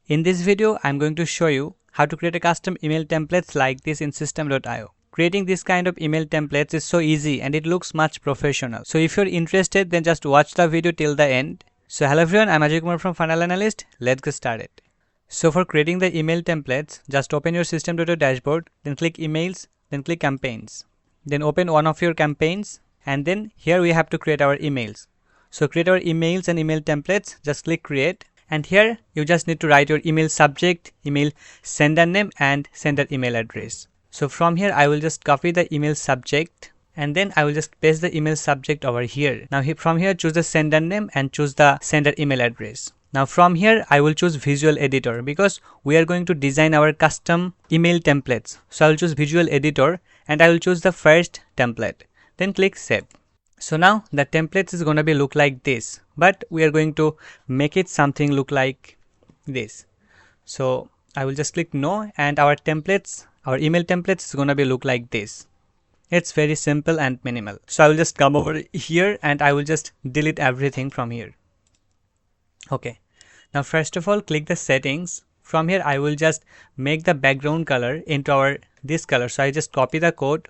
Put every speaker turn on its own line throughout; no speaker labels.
In this video, I'm going to show you how to create a custom email templates like this in system.io. Creating this kind of email templates is so easy and it looks much professional. So if you're interested, then just watch the video till the end. So hello everyone, I'm Ajay Kumar from FunnelAnalysts. Let's get started. So for creating the email templates, just open your system.io dashboard, then click emails, then click campaigns. Then open one of your campaigns and then here we have to create our emails. So create our emails and email templates, just click create. And here you just need to write your email subject, email sender name and sender email address. So from here I will just copy the email subject and then I will just paste the email subject over here. Now from here choose the sender name and choose the sender email address. Now from here I will choose visual editor because we are going to design our custom email templates. So I will choose visual editor and I will choose the first template. Then click save. So now the templates is going to be look like this, but we are going to make it something look like this. So I will just click no and our templates, our email templates is going to be look like this. It's very simple and minimal. So I will just come over here and I will just delete everything from here. Okay. Now first of all click the settings. From here I will just make the background color into this color. So I just copy the code.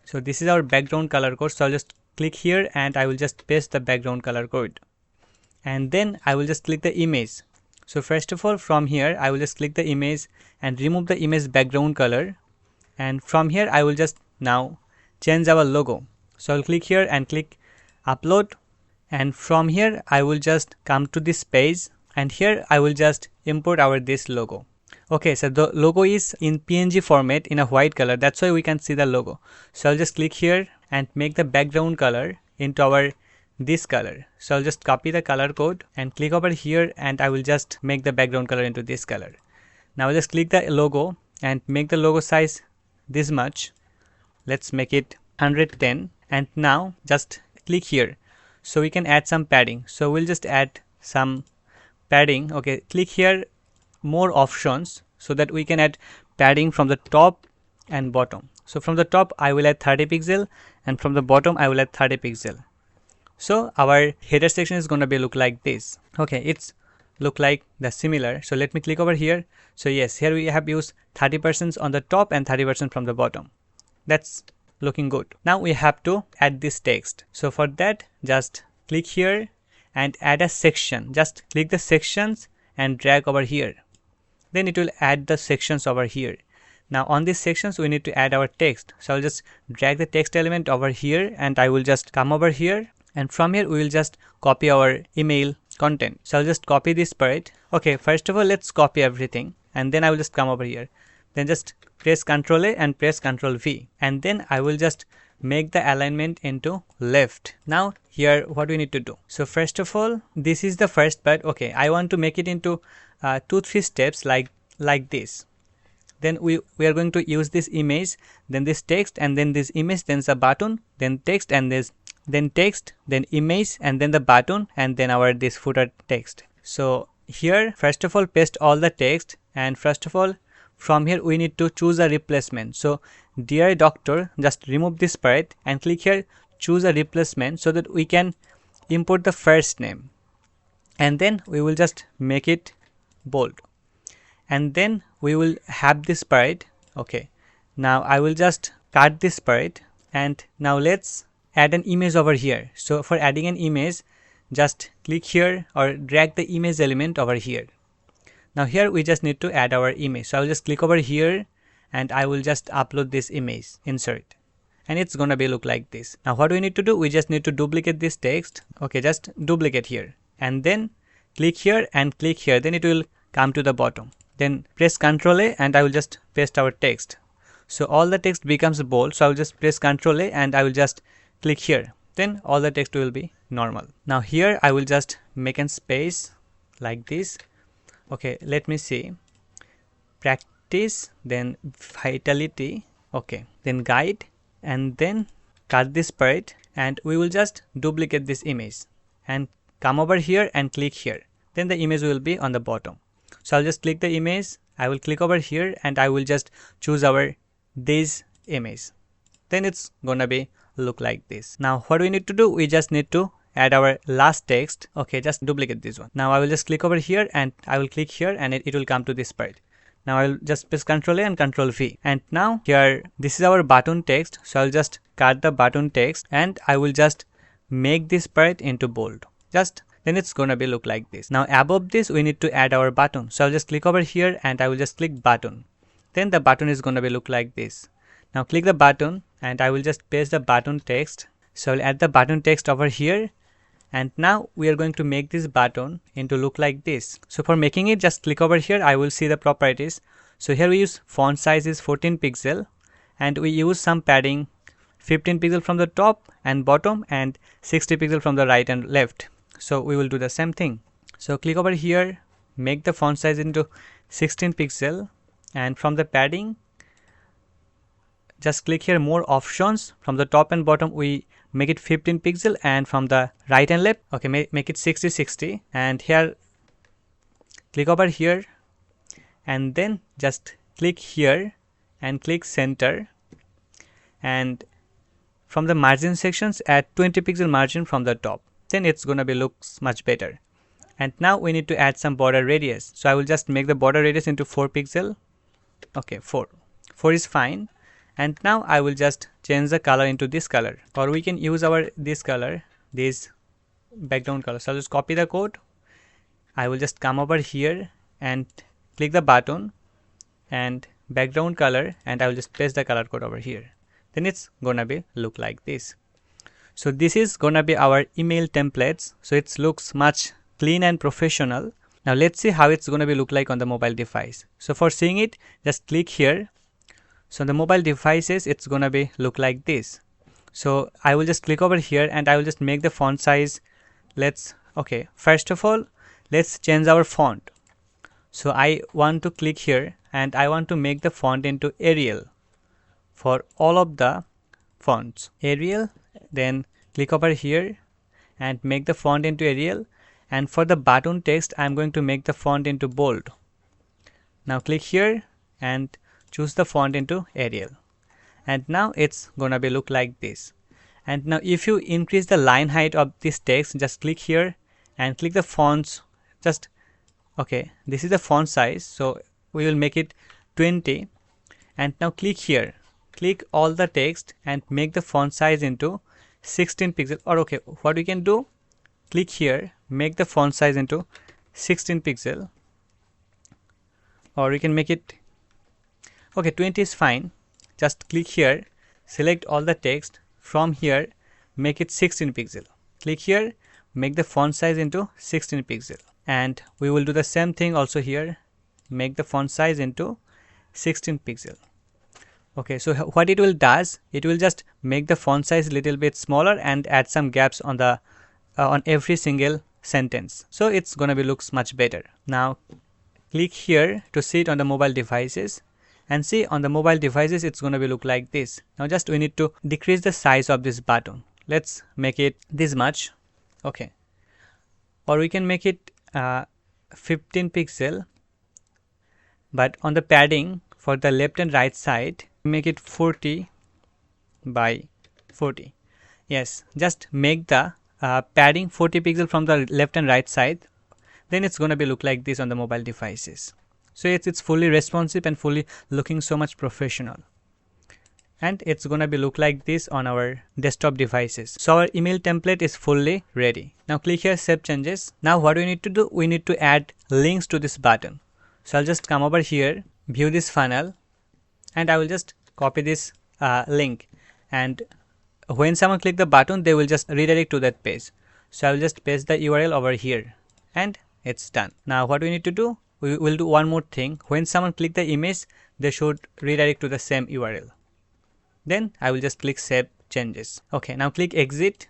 So this is our background color code. So I'll just click here and I will just paste the background color code and then I will just click the image. So first of all from here I will just click the image and remove the image background color, and from here I will just now change our logo. So I'll click here and click upload, and from here I will just come to this page and here I will just import this logo. Okay, so the logo is in PNG format in a white color, that's why we can see the logo. So I'll just click here and make the background color into this color. So I'll just copy the color code and click over here and I will just make the background color into this color. Now I'll just click the logo and make the logo size this much. Let's make it 110 and now just click here. So we can add some padding. So we'll just add some padding. Okay, click here more options so that we can add padding from the top and bottom. So from the top I will add 30 pixel and from the bottom I will add 30 pixel. So our header section is going to be look like this. Okay, it's look like the similar. So let me click over here. So yes, here we have used 30% on the top and 30% from the bottom. That's looking good. Now we have to add this text. So for that just click here and add a section. Just click the sections and drag over here. Then it will add the sections over here. Now on these sections we need to add our text. So I'll just drag the text element over here and I will just come over here and from here we will just copy our email content. So I'll just copy this part. Okay, first of all let's copy everything and then I will just come over here. Then just press Ctrl A and press Ctrl V and then I will just make the alignment into left. Now here what we need to do. So first of all this is the first part. Okay, I want to make it into 2-3 steps like this. Then we are going to use this image, then this text and then this image, then the button, then text and this, then text, then image and then the button and then this footer text. So here first of all paste all the text and first of all from here we need to choose a replacement. So dear doctor, just remove this part and click here choose a replacement so that we can import the first name and then we will just make it bold and then we will have this part. Okay, now I will just cut this part and now let's add an image over here. So for adding an image just click here or drag the image element over here. Now here we just need to add our image. So I will just click over here and I will just upload this image, insert, and it's gonna be look like this. Now what we need to do, we just need to duplicate this text. Okay, just duplicate here and then click here and click here, then it will come to the bottom. Then press Ctrl A and I will just paste our text. So all the text becomes bold. So I will just press Ctrl A and I will just click here. Then all the text will be normal. Now here I will just make a space like this. Okay, let me see. Practice, then vitality. Okay, then guide and then cut this part and we will just duplicate this image and come over here and click here. Then the image will be on the bottom. So I'll just click the image, I will click over here and I will just choose this image. Then it's gonna be look like this. Now what we need to do, we just need to add our last text. Okay, just duplicate this one. Now I will just click over here and I will click here and it will come to this part. Now I will just press Ctrl A and Ctrl V, and now here this is our button text. So I'll just cut the button text and I will just make this part into bold. Then it's gonna be look like this. Now above this we need to add our button. So I'll just click over here and I will just click button. Then the button is gonna be look like this. Now click the button and I will just paste the button text. So I'll add the button text over here, and now we are going to make this button into look like this. So for making it, just click over here. I will see the properties. So here we use font size is 14 pixel and we use some padding 15 pixel from the top and bottom and 60 pixel from the right and left. So we will do the same thing. So click over here, make the font size into 16 pixel, and from the padding just click here more options. From the top and bottom we make it 15 pixel, and from the right and left, okay, make it 60, and here click over here and then just click here and click center, and from the margin sections add 20 pixel margin from the top. Then it's gonna be looks much better. And now we need to add some border radius. So I will just make the border radius into 4 pixel. Okay, 4 is fine. And now I will just change the color into this color, or we can use our this color, this background color. So I'll just copy the code. I will just come over here and click the button and background color, and I will just paste the color code over here. Then it's gonna be look like this. So this is gonna be our email templates. So it looks much clean and professional. Now let's see how it's gonna be look like on the mobile device. So for seeing it, just click here. So on the mobile devices, it's gonna be look like this. So I will just click over here and I will just make the font size. Okay, first of all, let's change our font. So I want to click here and I want to make the font into Arial for all of the fonts. Arial, then click over here and make the font into Arial, and for the button text I'm going to make the font into bold. Now click here and choose the font into Arial, and now it's gonna be look like this. And now if you increase the line height of this text, just click here and click the fonts. Okay, this is the font size, so we will make it 20, and now click here, click all the text and make the font size into 16 pixel. Or okay, what we can do, click here, make the font size into 16 pixel, or we can make it, okay, 20 is fine. Just click here, select all the text, from here make it 16 pixel, click here, make the font size into 16 pixel, and we will do the same thing also here, make the font size into 16 pixel. Okay, so what it will does, it will just make the font size little bit smaller and add some gaps on the on every single sentence. So it's gonna be looks much better. Now click here to see it on the mobile devices, and see on the mobile devices it's gonna be look like this. Now just we need to decrease the size of this button. Let's make it this much. Okay, or we can make it 15 pixel, but on the padding for the left and right side make it 40 by 40. Yes, just make the padding 40 pixel from the left and right side. Then it's gonna be look like this on the mobile devices. So it's fully responsive and fully looking so much professional, and it's gonna be look like this on our desktop devices. So our email template is fully ready. Now click here, save changes. Now what we need to do, we need to add links to this button. So I'll just come over here, view this funnel, and I will just copy this link, and when someone click the button they will just redirect to that page. So I will just paste the URL over here and it's done. Now what we need to do, we will do one more thing. When someone click the image, they should redirect to the same URL. Then I will just click save changes. Okay, now click exit,